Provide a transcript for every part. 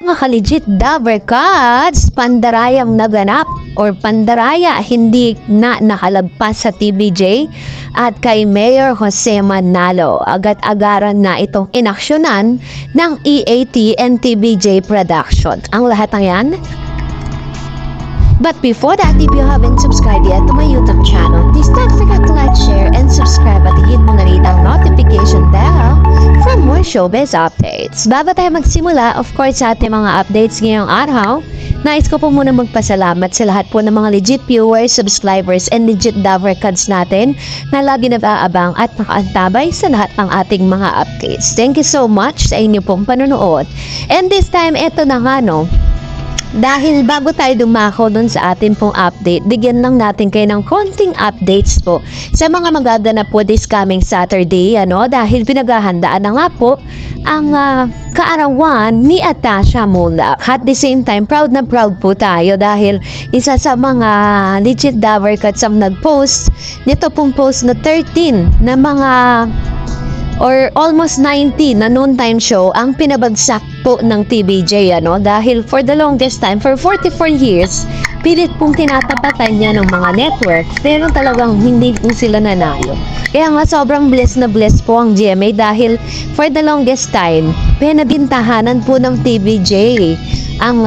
Mga ka-legit Dabber Cats, pandarayang naganap or pandaraya hindi na nakalagpas sa TVJ at kay Mayor Jose Manalo. Agad-agaran na itong inaksyonan ng EAT and TVJ Production. Ang lahat ng yan. But before that, if you haven't subscribed yet to my YouTube channel, please don't forget to like, share, and subscribe at hit mo na rin ang notification bell for more showbiz updates. Bago tayo magsimula, of course, sa ating mga updates ngayong araw, nais ko po muna magpasalamat sa lahat po ng mga legit viewers, subscribers, and legit Dabber Cats natin na lagi nag-aabang at nakaantabay sa lahat ng ating mga updates. Thank you so much sa inyo pong panonood. And this time, eto na nga no, dahil bago tayo dumako dun sa atin pong update, bigyan lang natin kayo ng konting updates po sa mga magaganap po this coming Saturday, dahil pinaghahandaan na nga po ang kaarawan ni Atasha Mulak. At the same time, proud na proud po tayo dahil isa sa mga legit Dabber Cats ang nag-post nito pong post na 13 na mga or almost 90 na noon time show ang pinabagsak po ng TVJ, dahil for the longest time, for 44 years, pilit pong tinatapatan niya ng mga network, pero talagang hindi po sila nanalo. Kaya nga sobrang blessed na blessed po ang GMA dahil for the longest time, pinabintahanan po ng TVJ ang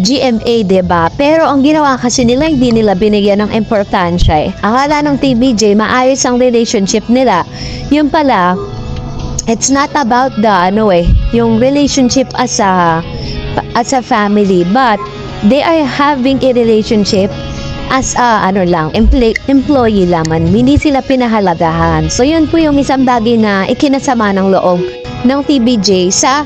GMA, diba? Pero ang ginawa kasi nila, hindi nila binigyan ng importansya. Akala ng TVJ, maayos ang relationship nila. Yung pala, it's not about the yung relationship as a family, but they are having a relationship as a employee lamang. Hindi sila pinahalagahan. So yun po yung isang bagay na ikinasama ng loob ng TVJ sa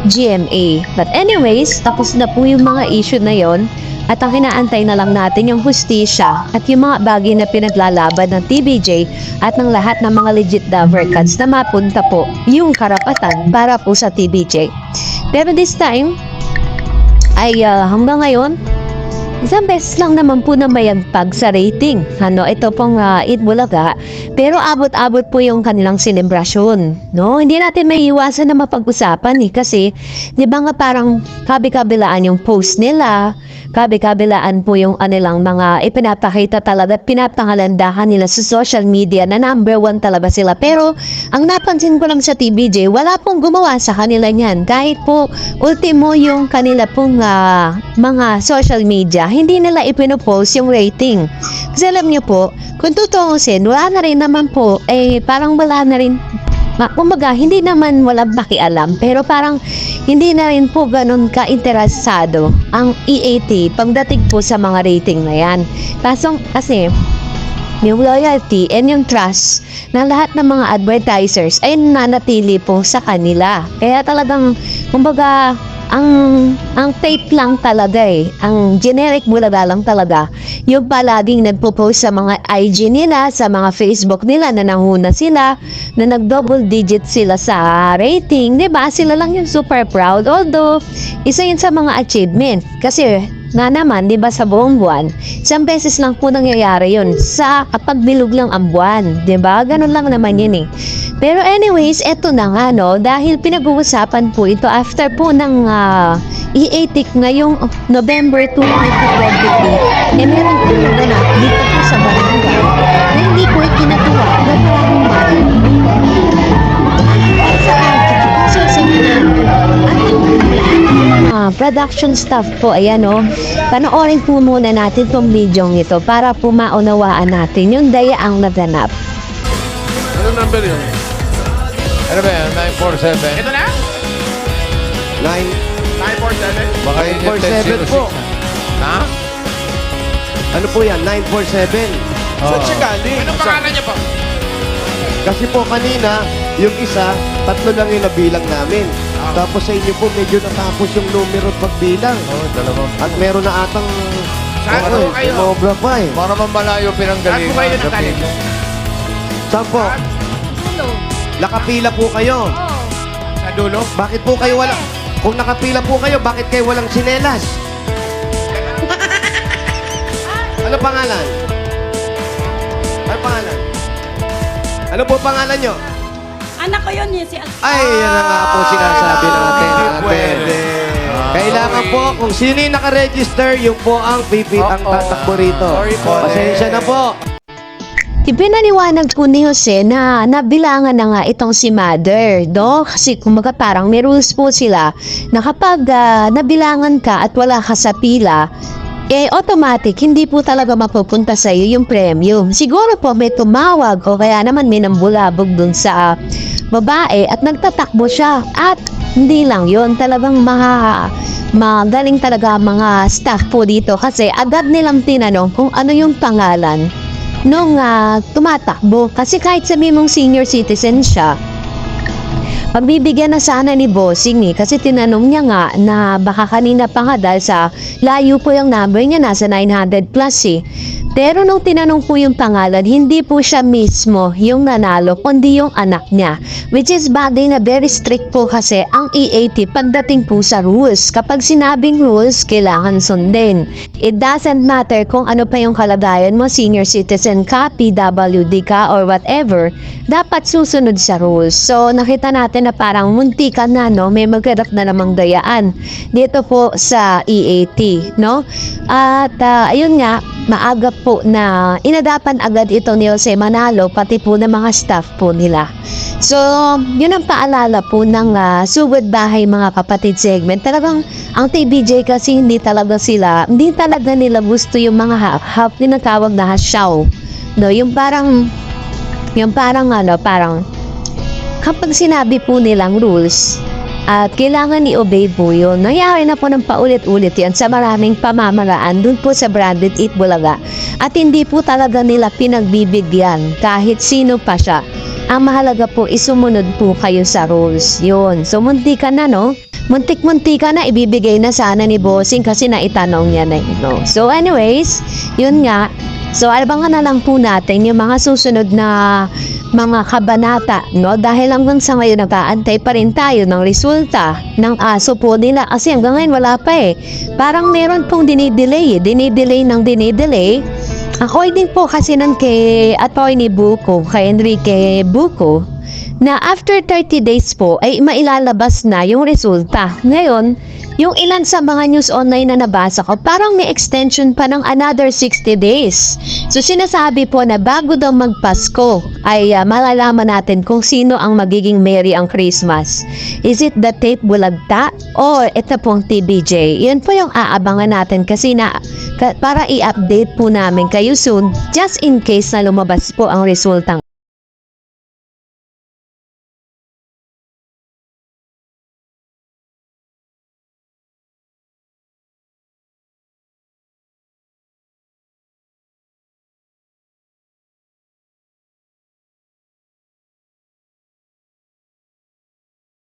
GMA. But anyways, tapos na po yung mga issue na yon. At ang kinaantay na lang natin yung hustisya at yung mga bagay na pinaglalaban ng TVJ at ng lahat ng mga legit Dabber Cats na mapunta po yung karapatan para po sa TVJ. Pero this time, ay hanggang ngayon, isang beses lang naman po na mayagpag sa rating. Ito pong Eat Bulaga. Pero abot-abot po yung kanilang selebrasyon. Hindi natin may iwasan na mapag-usapan kasi, di ba nga parang kabi-kabilaan yung post nila, kabi-kabilaan po yung anilang mga ipinapakita talaga, pinapangalandahan nila sa social media na number 1 talaga sila. Pero ang napansin ko lang sa TVJ, wala pong gumawa sa kanila niyan. Kahit po ultimo yung kanila pong mga social media, hindi nila ipinopost yung rating. Kasi alam niyo po, kung tutuusin, wala na rin naman po, parang wala na rin, kumbaga, hindi naman walang pakialam, pero parang hindi na rin po ganun ka-interesado ang EAT pagdating po sa mga rating na yan. Kasi yung loyalty and yung trust ng lahat ng mga advertisers ay nanatili po sa kanila. Kaya talagang, kumbaga, ang tape lang talaga ang generic Bulaga lang talaga yung palaging nagpo-post sa mga IG nila, sa mga Facebook nila na nanguna sila, na nag-double digit sila sa rating, diba? Sila lang yung super proud, although isa yun sa mga achievement kasi nga naman, di ba, sa buong buwan, isang beses lang po nangyayari yun sa kapag bilog lang ang buwan, di ba? Ganun lang naman yun Pero anyways, eto na nga, dahil pinag-uusapan po ito after po ng EAT ngayong November 2, 2023, meron po naganap dito po sa barangay na hindi ko ikinatuwa production staff po, panoorin po muna natin tong video ito para po maunawaan natin yung dayaang naganap. Ano number yun? Ano ba yan? 947? Ito na? 947? Baka yun yung 947 po. 1006. Ha? Ano po yan? 947. Saan siya galing? Anong pangalan niya po? Kasi po kanina, yung isa, 3 lang yung nabilang namin. Tapos sa inyo po, medyo natapos yung numero at pagbilang. Dalawang. At meron na atang... Saan po kayo? Mobra pa Baka naman malayo Saan pinanggalingan. po kayo nagtalim? Saan po? Nakapila po kayo. Sa dulo? Bakit po kayo wala... Kung nakapila po kayo, bakit kayo walang sinelas? Ano pangalan? Ano pangalan? Ano po pangalan nyo? Anak ko yun si Ay, yan na nga po sinasabi natin. Hindi ate. pwede. Kailangan kailangan po, kung sino yung nakaregister, yung po ang ang tatakbo rito. Sorry po. Pasensya na po. Ipinaliwanag po ni Jose na nabilangan na nga itong si Mother, no? Kasi kumaga parang may rules po sila na kapag nabilangan ka at wala ka sa pila, automatic, hindi po talaga mapupunta sa iyo yung premium. Siguro po may tumawag o kaya naman may nambulabog dun sa babae at nagtatakbo siya. At hindi lang yun, talagang magaling talaga mga staff po dito kasi agad nilang tinanong kung ano yung pangalan nung tumatakbo. Kasi kahit sabi mong senior citizen siya, pagbibigyan na sana ni Bossing kasi tinanong niya nga na baka kanina pa nga dahil sa layo po yung number niya, nasa 900 plus Pero nung tinanong po yung pangalan, hindi po siya mismo yung nanalo, kundi yung anak niya. Which is bagay na very strict po kasi ang EAT pagdating po sa rules. Kapag sinabing rules, kailangan sundin. It doesn't matter kung ano pa yung kalagayan mo, senior citizen ka, PWD ka, or whatever, dapat susunod sa rules. So nakita natin na parang muntikan na, no? May magkarak na namang dayaan dito po sa EAT, no? At ayun nga, maaga po na inadapan agad ito ni Jose Manalo, pati po ng mga staff po nila. So, yun ang paalala po ng Sugod Bahay mga kapatid segment. Talagang ang TBJ kasi hindi talaga nila gusto yung mga half tinatawag na hasyaw. No, yung parang kapag sinabi po nilang rules, at kailangan i-obey po yun. Nangyari na po ng paulit-ulit yan sa maraming pamamaraan dun po sa Branded Eat Bulaga. At hindi po talaga nila pinagbibigyan kahit sino pa siya. Ang mahalaga po isumunod po kayo sa rules. Yun. So muntikan na, no? Muntik-muntika na ibibigay na sana ni Bossing kasi naitanong niya na ito. So anyways, yun nga. So abangan na lang po natin yung mga susunod na mga kabanata, no? Dahil hanggang sa ngayon nag-aantay pa rin tayo ng resulta ng aso po nila kasi hanggang ngayon wala pa Parang meron pong dinidelay ng dinidelay. According po kasi nun kay Atty. Buko, kay Enrique Buko, na after 30 days po ay mailalabas na yung resulta. Ngayon, yung ilan sa mga news online na nabasa ko, parang may extension pa ng another 60 days. So sinasabi po na bago daw magpasko ay malalaman natin kung sino ang magiging Merry ang Christmas. Is it the tape bulagta or ito pong TBJ? Yun po yung aabangan natin kasi para i-update po namin kayo soon just in case na lumabas po ang resultang